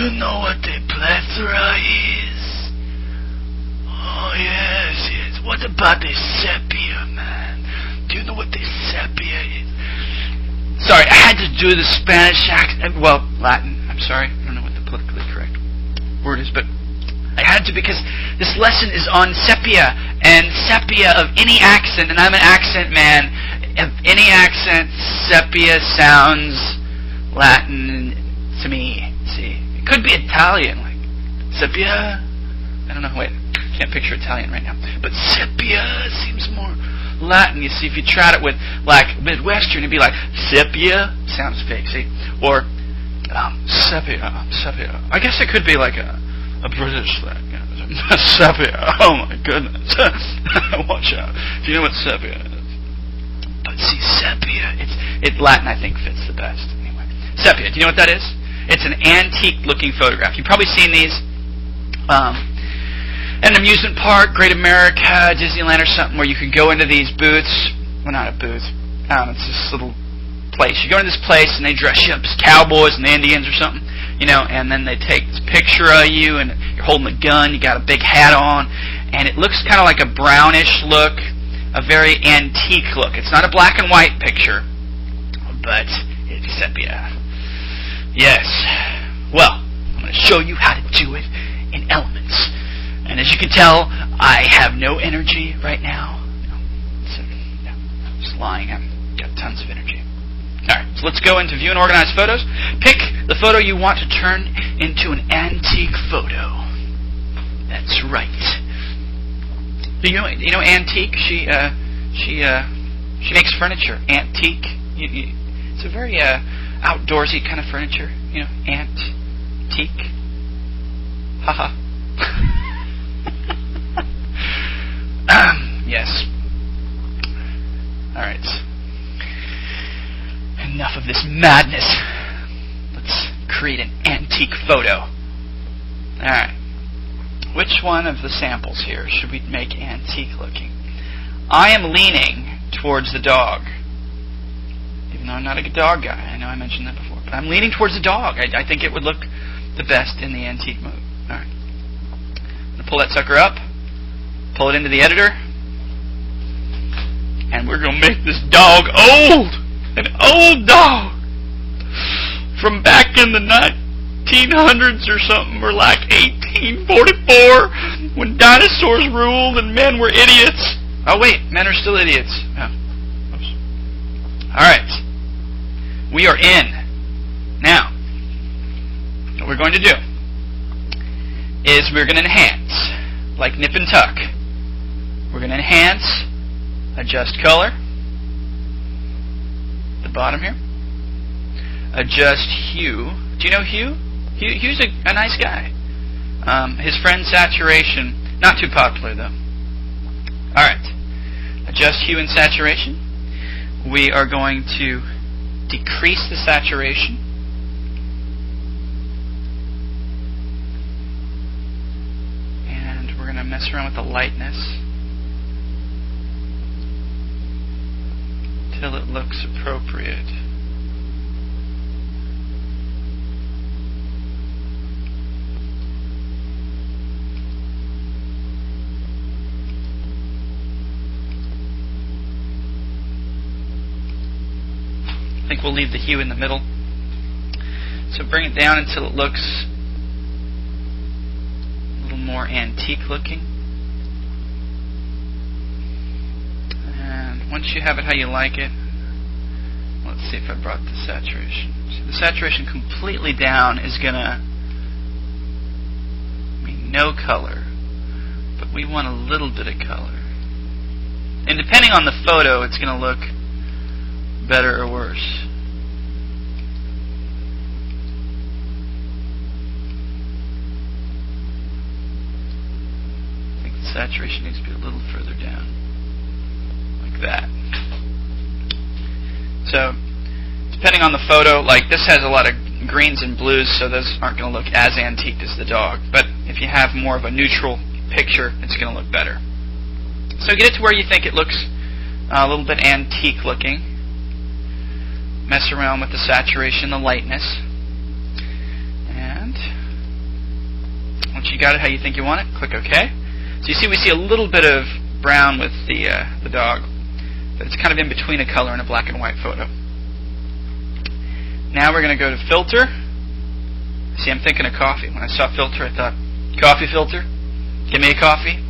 you know what a plethora is? Oh, yes. What about a sepia, man? Do you know what a sepia is? Sorry, I had to do the Spanish accent. Well, Latin. I'm sorry. I don't know what the politically correct word is, but I had to because this lesson is on sepia, and sepia of any accent, and I'm an accent man. Of any accent, sepia sounds Latin to me. See, it could be Italian, like sepia. I don't know. Wait, can't picture Italian right now. But sepia seems more Latin. You see, if you tried it with like Midwestern, it'd be like sepia. Sounds fake, see? Or sepia. I guess it could be like a British thing. Sepia. Oh my goodness. Watch out. Do you know what sepia is? But see, sepia, it's Latin. I think fits the best. Anyway, sepia. Do you know what that is? It's an antique-looking photograph. You've probably seen these. At an amusement park, Great America, Disneyland or something, where you can go into these booths. Well, not a booth. It's this little place. You go into this place and they dress you up as cowboys and Indians or something, you know, and then they take this picture of you and you're holding a gun, you got a big hat on, and it looks kind of like a brownish look, a very antique look. It's not a black and white picture, but it's sepia. Yes. Well, I'm going to show you how to do it in Elements. And as you can tell, I have no energy right now. I'm just lying. I've got tons of energy. Alright, so let's go into View and Organize Photos. Pick the photo you want to turn into an antique photo. That's right. You know antique? She makes furniture. Antique. It's a very outdoorsy kind of furniture. You know, antique. Haha. Yes. Alright. Enough of this madness. Let's create an antique photo. Alright. Which one of the samples here should we make antique looking? I am leaning towards the dog. Even though I'm not a good dog guy. I know I mentioned that before. But I'm leaning towards the dog. I think it would look the best in the antique mode. Alright. I'm going to pull that sucker up. Pull it into the editor. And we're going to make this dog old. An old dog. From back in the 1900s or something. Or like 1844. When dinosaurs ruled and men were idiots. Oh wait, men are still idiots. Oh. Alright. We are in. Now, what we're going to do is we're going to enhance. Like nip and tuck. We're going to enhance, adjust color, the bottom here, adjust hue. Do you know Hue? Hue's a nice guy. His friend Saturation, not too popular though. Alright, adjust hue and saturation. We are going to decrease the saturation. And we're going to mess around with the lightness till it looks appropriate. I think we'll leave the hue in the middle. So bring it down until it looks a little more antique looking. And once you have it how you like it, let's see if I brought the saturation. So the saturation completely down is going to mean no color, but we want a little bit of color. And depending on the photo, it's going to look better or worse. I think the saturation needs to be a little further down. Like that. So, depending on the photo, like this has a lot of greens and blues, so those aren't going to look as antique as the dog. But if you have more of a neutral picture, it's going to look better. So get it to where you think it looks a little bit antique looking. Mess around with the saturation, the lightness. And Once you got it how you think you want it, click OK. So you see, we see a little bit of brown with the dog, but it's kind of in between a color and a black and white photo. Now we're going to go to filter. See, I'm thinking of coffee. When I saw filter, I thought, coffee filter? Give me a coffee?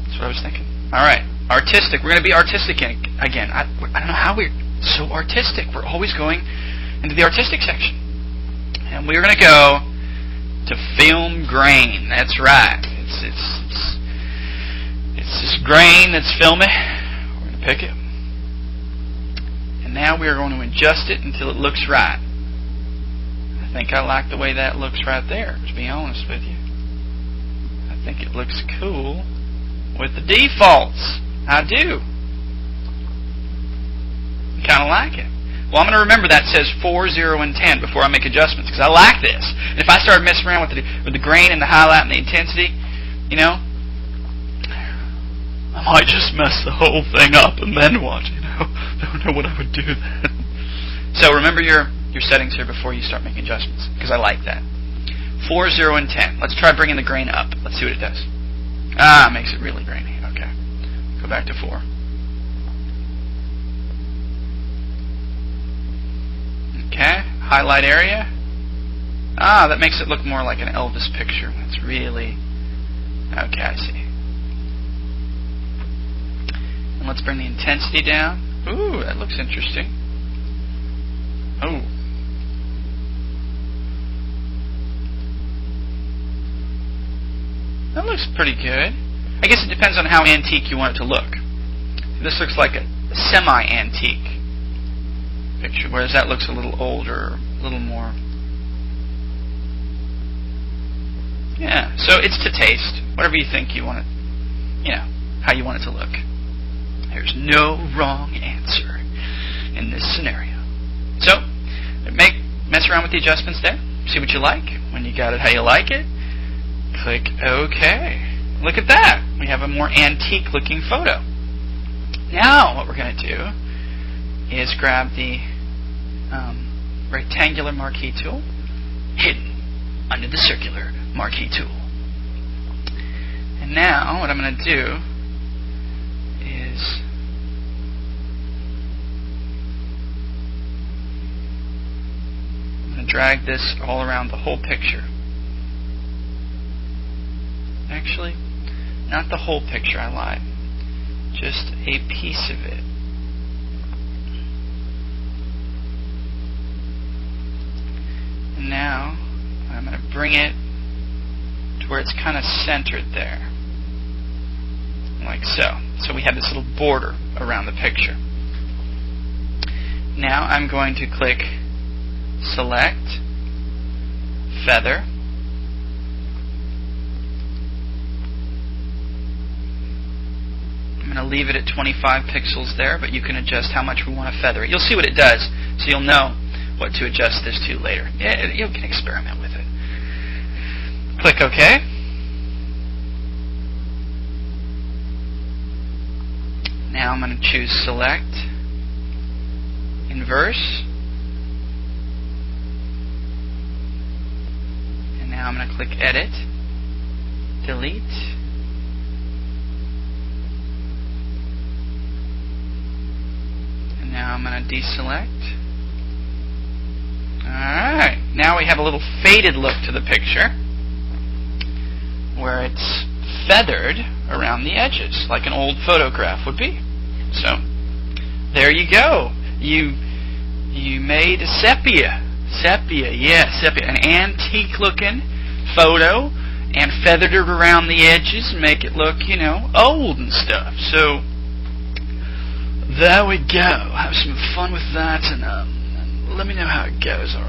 That's what I was thinking. Alright, artistic. We're going to be artistic again. I don't know how we're so artistic. We're always going into the artistic section. And we're going to go to film grain. That's right. It's this grain that's filming. We're going to pick it. And now we are going to adjust it until it looks right. I think I like the way that looks right there, to be honest with you. I think it looks cool with the defaults. I do. Kind of like it. Well, I'm going to remember that says 4, 0, and 10 before I make adjustments, because I like this. And if I start messing around with the grain and the highlight and the intensity, you know, I might just mess the whole thing up and then what, you know. Don't know what I would do then. So remember your settings here before you start making adjustments, because I like that. 4, 0, and 10. Let's try bringing the grain up. Let's see what it does. Ah, it makes it really grainy. Okay. Go back to 4. Okay, highlight area. Ah, that makes it look more like an Elvis picture. That's really... Okay, I see. And let's bring the intensity down. Ooh, that looks interesting. Oh. That looks pretty good. I guess it depends on how antique you want it to look. This looks like a semi-antique picture, whereas that looks a little older, a little more... Yeah, so it's to taste. Whatever you think you want it, you know, how you want it to look. There's no wrong answer in this scenario. So, mess around with the adjustments there. See what you like. When you got it how you like it, click OK. Look at that. We have a more antique looking photo. Now what we're going to do is grab the rectangular marquee tool hidden under the circular marquee tool. And now what I'm going to do is I'm going to drag this all around the whole picture. Actually, not the whole picture, I lied. Just a piece of it. And now I'm going to bring it to where it's kind of centered there. Like so. So we have this little border around the picture. Now I'm going to click Select, Feather, I'm going to leave it at 25 pixels there, but you can adjust how much we want to feather it. You'll see what it does, so you'll know what to adjust this to later. Yeah, you can experiment with it. Click OK. Now I'm going to choose Select, Inverse, and now I'm going to click Edit, Delete, and now I'm going to deselect. Alright, now we have a little faded look to the picture where it's feathered around the edges like an old photograph would be. So, there you go. You made a sepia. Sepia, yeah, sepia. An antique looking photo and feathered it around the edges and make it look, you know, old and stuff. So, there we go. Have some fun with that and let me know how it goes, alright?